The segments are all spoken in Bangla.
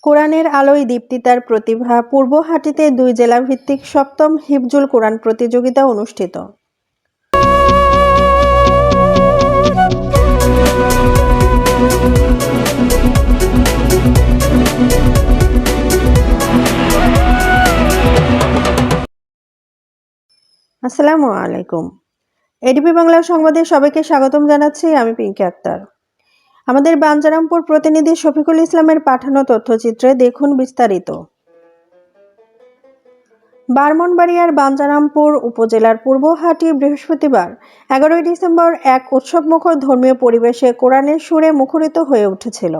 কোরআনের আলোয় দীপ্তি তার প্রতিভা। পূর্বহাটিতে ২ জেলাভিত্তিক ৭ম হিফজুল কোরআন প্রতিযোগিতা অনুষ্ঠিত। আসসালামু আলাইকুম। এডিপি বাংলা সংবাদে সবাইকে স্বাগতম জানাচ্ছি। আমি পিঙ্কি আক্তার। আমাদের বাঞ্ছারামপুর প্রতিনিধি শফিকুল ইসলামের পাঠানো তথ্যচিত্রে দেখুন বিস্তারিত। ব্রাহ্মণবাড়িয়ার বাঞ্ছারামপুর উপজেলার পূর্বহাটি বৃহস্পতিবার ১১ ডিসেম্বর এক উৎসবমুখর ধর্মীয় পরিবেশে কোরআনের সুরে মুখরিত হয়ে উঠেছিল।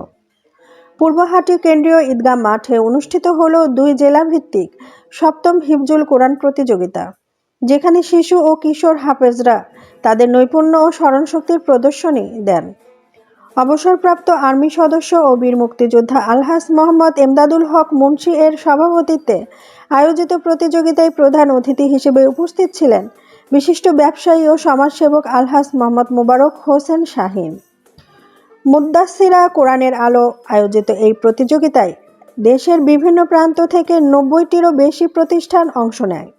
পূর্বহাটি কেন্দ্রীয় ঈদগাহ মাঠে অনুষ্ঠিত হল ২ জেলাভিত্তিক ৭ম হিফজুল কোরআন প্রতিযোগিতা, যেখানে শিশু ও কিশোর হাফেজরা তাদের নৈপুণ্য ও স্মরণশক্তির প্রদর্শনী দেন। অবসরপ্রাপ্ত আর্মি সদস্য ও বীর মুক্তিযোদ্ধা আলহাজ মোহাম্মদ এমদাদুল হক মুন্সি এর সভাপতিত্বে আয়োজিত প্রতিযোগিতায় প্রধান অতিথি হিসেবে উপস্থিত ছিলেন বিশিষ্ট ব্যবসায়ী ও সমাজসেবক আলহাজ মোহাম্মদ মোবারক হোসেন শাহীন। মুদ্দাসসিরা কোরআনের আলো আয়োজিত এই প্রতিযোগিতায় দেশের বিভিন্ন প্রান্ত থেকে ৯০টিরও বেশি প্রতিষ্ঠান অংশ নেয়।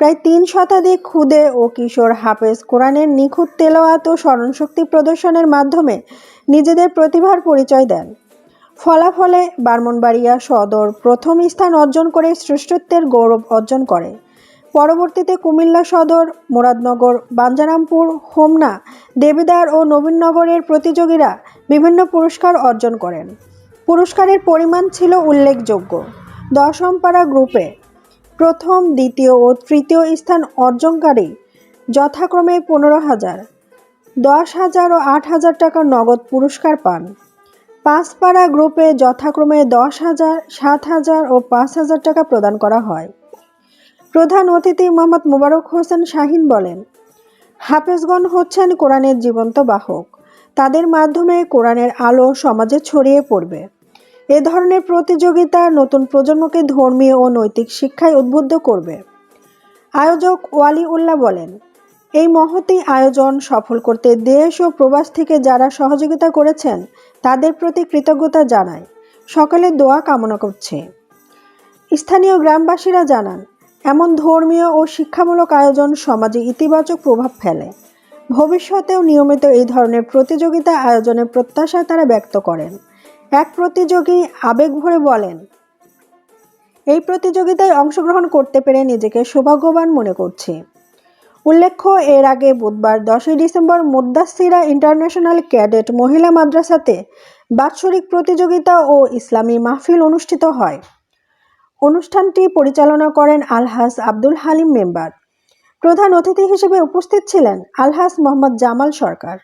প্রায় ৩ শতাধিক ক্ষুদে ও কিশোর হাফেজ কোরআনের নিখুঁত তেলাওয়াত ও স্মরণশক্তি প্রদর্শনের মাধ্যমে নিজেদের প্রতিভার পরিচয় দেন। ফলাফলে ব্রাহ্মণবাড়িয়া সদর প্রথম স্থান অর্জন করে শ্রেষ্ঠত্বের গৌরব অর্জন করে। পরবর্তীতে কুমিল্লা সদর, মুরাদনগর, বাঞ্ছারামপুর, হোমনা, দেবিদ্বার ও নবীনগরের প্রতিযোগীরা বিভিন্ন পুরস্কার অর্জন করেন। পুরস্কারের পরিমাণ ছিল উল্লেখযোগ্য। দশমপাড়া গ্রুপে প্রথম, দ্বিতীয় ও তৃতীয় স্থান অর্জনকারী যথাক্রমে ১৫,০০০, ১০,০০০ ও ৮,০০০ টাকা নগদ পুরস্কার পান। পাঁচপাড়া গ্রুপে যথাক্রমে ১০,০০০, ৭,০০০ ও ৫,০০০ টাকা প্রদান করা হয়। প্রধান অতিথি মোহাম্মদ মোবারক হোসেন শাহীন বলেন, হাফেজগণ হচ্ছেন কোরআনের জীবন্ত বাহক। তাদের মাধ্যমে কোরআনের আলো সমাজে ছড়িয়ে পড়বে। এ ধরনের প্রতিযোগিতা নতুন প্রজন্মকে ধর্মীয় ও নৈতিক শিক্ষায় উদ্বুদ্ধ করবে। আয়োজক ওয়ালি উল্লাহ বলেন, এই মহতী আয়োজন সফল করতে দেশ ও প্রবাস থেকে যারা সহযোগিতা করেছেন তাদের প্রতি কৃতজ্ঞতা জানায়, সকলের দোয়া কামনা করছে। স্থানীয় গ্রামবাসীরা জানান, এমন ধর্মীয় ও শিক্ষামূলক আয়োজন সমাজে ইতিবাচক প্রভাব ফেলে। ভবিষ্যতেও নিয়মিত এই ধরনের প্রতিযোগিতা আয়োজনের প্রত্যাশা তারা ব্যক্ত করেন। এক প্রতিযোগী আবেগ ভরে বলেন, এই প্রতিযোগিতায় অংশগ্রহণ করতে পেরে নিজেকে সৌভাগ্যবান মনে করছি। উল্লেখ্য, এর আগে বুধবার ১০ ডিসেম্বর মুদ্দাসসিরা ইন্টারন্যাশনাল ক্যাডেট মহিলা মাদ্রাসাতে বাৎসরিক প্রতিযোগিতা ও ইসলামী মাহফিল অনুষ্ঠিত হয়। অনুষ্ঠানটি পরিচালনা করেন আলহাজ আব্দুল হালিম মেম্বার। প্রধান অতিথি হিসেবে উপস্থিত ছিলেন আলহাজ মোহাম্মদ জামাল সরকার।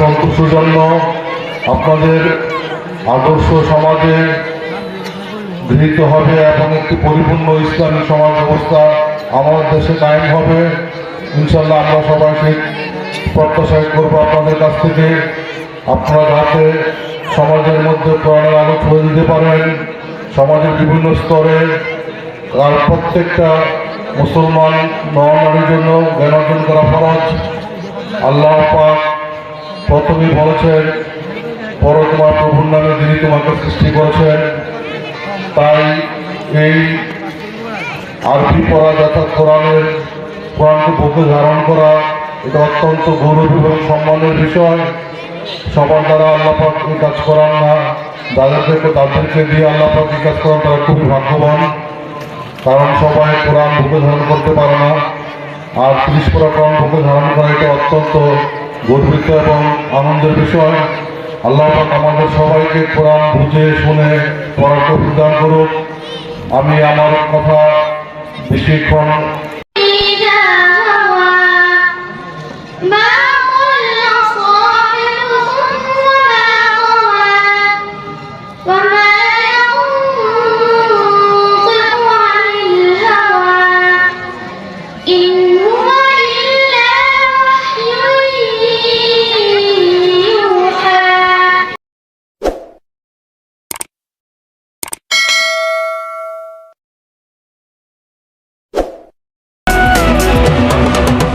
সন্তুষ্টির জন্য আপনাদের আদর্শ সমাজে গৃহীত হবে এবং একটি পরিপূর্ণ ইসলামী সমাজ ব্যবস্থা আমাদের দেশে কায়েম হবে। ইনশাল্লাহ আমরা সবাইকে প্রত্যাশা করবো আপনাদের কাছ থেকে, আপনারা যাতে সমাজের মধ্যে কোরআনের আলো ছড়িয়ে দিতে পারেন। সমাজের বিভিন্ন স্তরে আর প্রত্যেকটা মুসলমান নর নারীর জন্য জ্ঞান অর্জন করা ফরজ। আল্লাহ পাক প্রথমেই বলেছেন, পর তোমার প্রভুর নামে যিনি তোমাকে সৃষ্টি করেছেন। তাই এই আরবি পড়া যথা কোরআনকে বুকে ধারণ করা এটা অত্যন্ত গৌরব এবং সম্মানের বিষয়। সবার দ্বারা আল্লাহ পাক এই কাজ করান না, তাদেরকে দিয়ে আল্লাহ পাক এই কাজ করান, তারা খুবই ভাগ্যবান। কারণ সবাই কোরআন বুকে ধারণ করতে পারে না। আর 30 পারা কোরআন বুকে ধারণ করা এটা অত্যন্ত গর্বিত এবং আনন্দের বিষয়। আল্লাহ পাক আমাদের সবাইকে কোরআন বুঝে শুনে পড়ার তৌফিক দান করুক। আমি আমার কথা বেশিক্ষণ